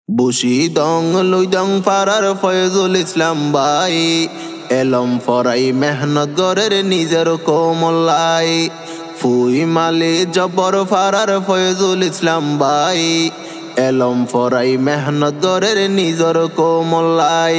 Bushy দং লুইদং ফারার ফয়জুল ইসলাম ভাই এলম ফরাই মেহনত গরের নিজের কোমলাই ফুই মালি জবর ফারার ফয়জুল ইসলাম ভাই এলম ফরাই মেহনত গরের নিজের কোমলাই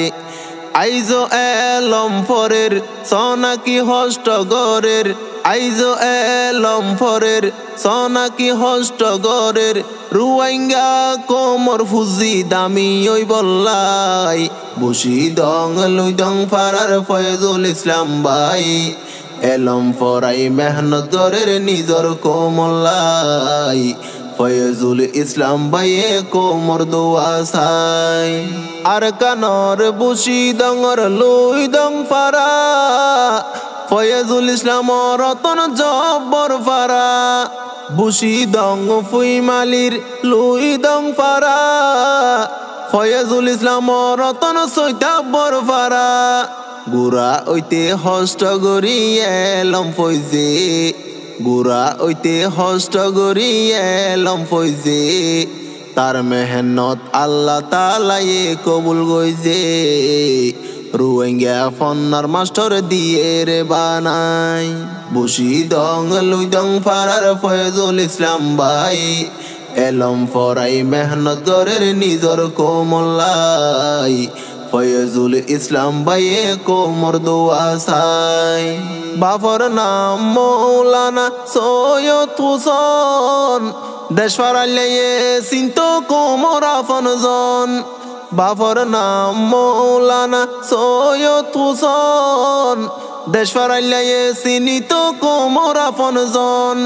আইজো এলম ফরের সনাকি হষ্ট গরের আইজো এলম ফরের সনাকি হষ্ট গরের রুয়াইঙ্গা কোমর ফুজি দামি ওই বল্লাই বুশি দং লুইদং ফারার ফয়জুল ইসলাম ভাই এলম ফরাই মেহনত গরের নিজর কোমলাই ফয়জুল ইসলাম ভাইয়ে কোমর দোয়া সাই আর কানর বুশি দংর লুইদং ফারা ফয়জুল ইসলাম রতন জব্বর ফারা বুশি দং ফুই মালির লুইদং ফারা ফয়জুল ইসলাম রতন সৈতাব্বর ফারা গুড়া ওইতে হষ্ট গরি এলম ফৈজে গুড়া ওইতে হষ্ট গরি এলম ফৈজে তার মেহনত আল্লাহ তালায়ে কবুল গইজে রুয়েঙ্গা ফন্নার মাস্টার দিয়ে রে বানাই বুশি দং লুইদং ফারার ফয়জুল ইসলাম ভাই এলম ফরাই মেহনত গরের নিজর কোমলাই ফয়জুল ইসলাম ভাইয়ে কোমর দোয়া সাই বাফর নাম মৌলানা সৈয়দ হুসন দেশ ফারাইলে সিন্ত কোমর আফনজন বাফর নাম মৌলানা সৈয়দ হুসন দেশ ফারাইলে সিনিত কোমর আফনজন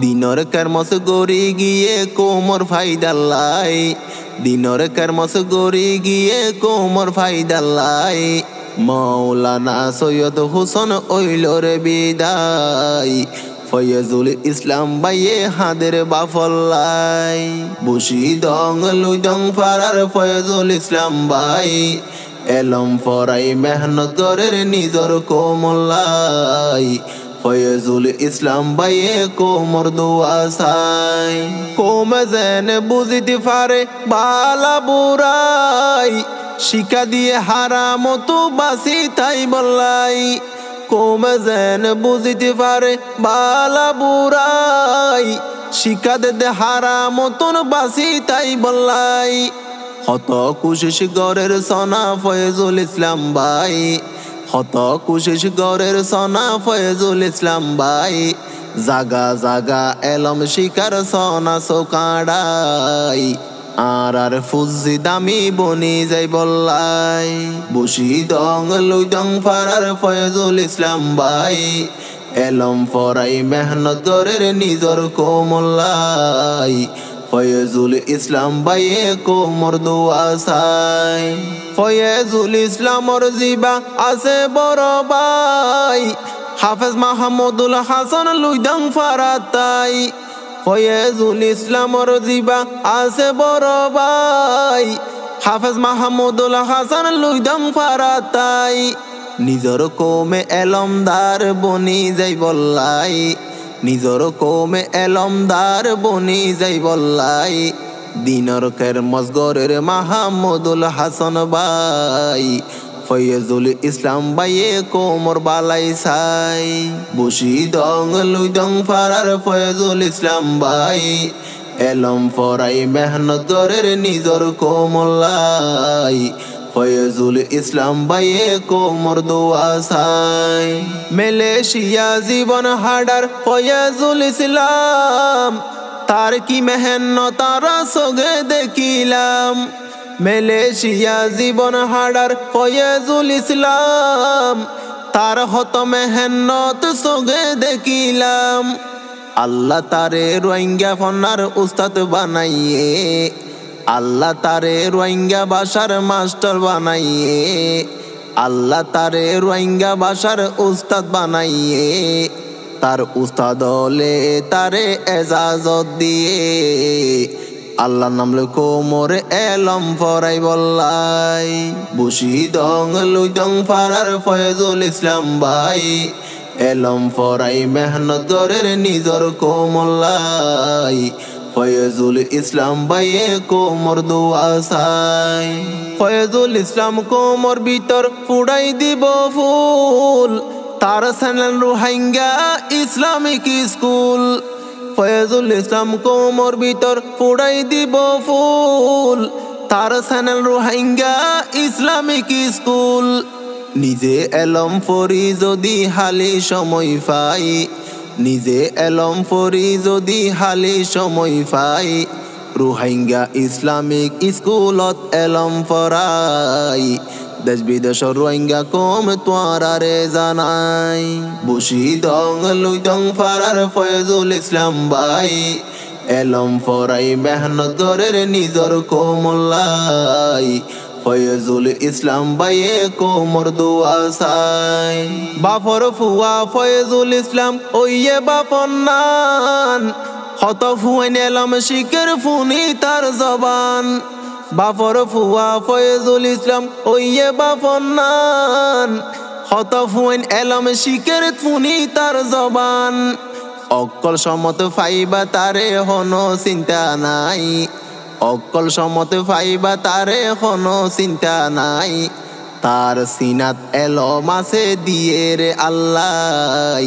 দিনর কেরমস গড়ি গিয়ে কোমর ফাইদাল্লাই দিনর কেরমস গড়ি গিয়ে কোমর ফাইদাল্লাই মৌলানা সৈয়দ হুসন ওইলর বিদায় ফয়জুল ইসলাম ভাইয়ে হাদের বাফল্লাই বুশি দং লুইদং ফারার ফয়জুল ইসলাম ভাই এলম ফরাই মেহনত গরের নিজর কোমলাই ফয়জুল ইসলাম ভাইয়ে কোমর দোয়া সাই কোমে যেন বুঝিতে পারে বালা বুড়াই শিক্ষা দিয়ে হারাম তো বাসি তাই বললাই কোমে যেন বুঝিতে পারে বালা বুড়াই শিক্ষা দে হারাম তোন বাসি তাই বললাই হত কুশিস গরের সনা ফয়জুল ইসলাম ভাই হত কুশিস গরের সনা ফয়জুল ইসলাম ভাই জাগা জাগা এলম শিকার সনা সোকাড়াই আর ফুজি দামি বনি যাই বললাই বুশি দং লুইদং ফারার ফয়জুল ইসলাম ভাই এলম ফরাই মেহনত গরের নিজর কোমলাই ফয়জুল ইসলাম ভাইয়ে কোমর দোয়া সাই ফয়জুল ইসলামর জিবা আছে বড় ভাই হাফেজ মাহমুদুল হাসান লুইদং ফারাতাই ফয়জুল ইসলামর জিবা আছে বড় ভাই হাফেজ মাহমুদুল হাসান লুইদং ফারাতাই নিজর কোমে এলমদার বনি যাই বললাই নিজর কোমে এলমদার বনি যাই বললাই দিনর কেরমস গরের মাহমুদুল হাসান ভাই ফয়জুল ইসলাম ভাইয়ে কোমর বালাই সাই বুশি দং লুইদং ফারার ফয়জুল ইসলাম ভাই এলম ফরাই মেহনত গরের নিজর কোমলাই ফয়জুল ইসলাম ভাইয়ে কোমর দোয়া সাই মালয়েশিয়া জীবন হাডার ফয়জুল ইসলাম তার কি মেহনত তারা সগে দেখিলাম মালয়েশিয়া জীবন হাডার ফয়জুল ইসলাম তার হত মেহনত সগে দেখিলাম আল্লাহ তারে রোহিঙ্গা ফন্নার উস্তাদ বানাইয়ে আল্লাহ তারে রোহিঙ্গা ভাষার মাস্টার বানাইয়ে আল্লাহ তারে রোহিঙ্গা ভাষার উস্তাদ বানাইয়ে তার উস্তাদ হলে তারে এজাজত দিয়ে আল্লাহ নামলে কোমর এলম ফরাই বললাই বুশি দং লুইদং ফারার ফয়জুল ইসলাম ভাই এলম ফরাই মেহনত গরের নিজর কোমলাই ফয়েজুল ইসলাম বাইয়ে কোমর দোয়া চাই। ফয়েজুল ইসলাম কোমর ভিতর ফুড়াই দিব ফুল, তার চ্যানেল রোহিঙ্গা ইসলামিক স্কুল। ফয়েজুল ইসলাম কোমর ভিতর ফুড়াই দিব ফুল, তার চ্যানেল রোহিঙ্গা ইসলামিক স্কুল। নিজে এলম পড়ি যদি হালি সময় পাই, নিজে এলম পড়ি যদি হালি সময় পাই, রোহিঙ্গা ইসলামিক স্কুলত এলম পড়াই। দেশ বিদেশর রোহিঙ্গা কম তোয়ারে জানাই। বসি দং লুই দং পাড়ার ফয়েজুল ইসলাম ভাই, এলম পড়াই মেহনত গরের নিজর কোমলাই। ফয়েজুল ইসলাম বাইয়ে কোমর দোয়া চাই। বাপর ফুয়া ফয়েজুল ইসলাম ওইয়ে বাপন নান, হত ফুয়াইন এলম শিকের ফুনি তার জবান। বাপর ফুয়া ফয়েজুল ইসলাম ওইয়ে বাপন নান, হত ফুয়াইন এলম শিকের ফুনি তার জবান। অকল সমত ফাইবা তারে হন চিন্তা নাই, অকল সমত ফাইবা তারে কোনো চিন্তা নাই। তার সিনাত এলম আছে দিয়ে রে আল্লাহ,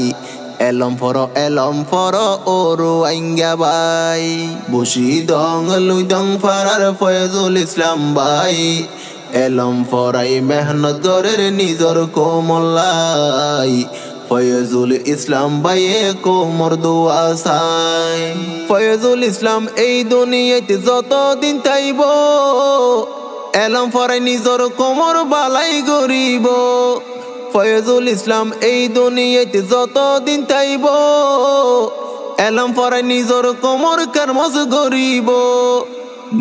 এলম ফর ও রোহিঙ্গা ভাই। বসি দং লুই দং পাড়ার ফয়েজুল ইসলাম ভাই, এলম ফরাই মেহনত গরের নিজর কোমলাই। ফয়েজুল ইসলাম বাইয়ে কোমর দোয়া চাই। ফয়েজুল ইসলাম এই দুনিয়াতে যতদিন থাইব, এলম ফরাই নিজর কোমর বালাই গরিব। ফয়েজুল ইসলাম এই দুনিয়াতে যতদিন থাইব, এলম ফরাই নিজর কোমর কারমজ গরিব।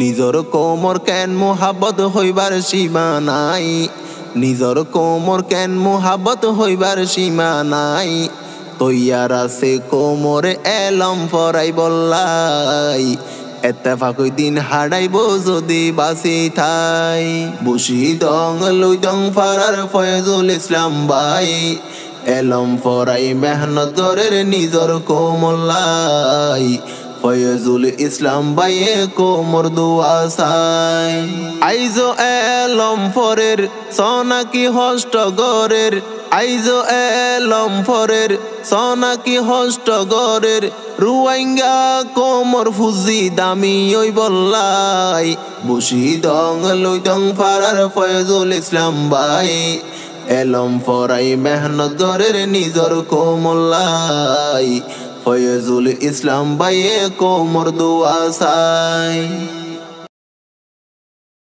নিজর কোমর কেন মোহাব্বত হইবার সীমা নাই, নিজর কোমর কেন মোহাব্বত হইবার সীমা নাই। তৈয়ার আছে কোমরে এলম ফরাই বললাই, এত্তেফাক দিন হারাইব যদি বাসি ঠাই। বসি দং লুই দং পাড়ার ফয়েজুল ইসলাম ভাই, এলম ফরাই মেহনত গরের নিজর কোমলাই। ফয়েজুল ইসলাম বাইয়ে কোমর দোয়া চাই। আইজো এলম ফরের সনাকি হষ্ট গরের, আইজো এলম ফরের সনাকি হষ্ট গরের। রোহিঙ্গা কোমর ফুজি দামি ওই বললাই। বসি দং লুই দং পাড়ার ফয়েজুল ইসলাম ভাই, এলম ফরাই মেহনত গরের নিজর কোমলাই। ফয়েজুল ইসলাম বাইয়ে কোমর দোয়া চাই।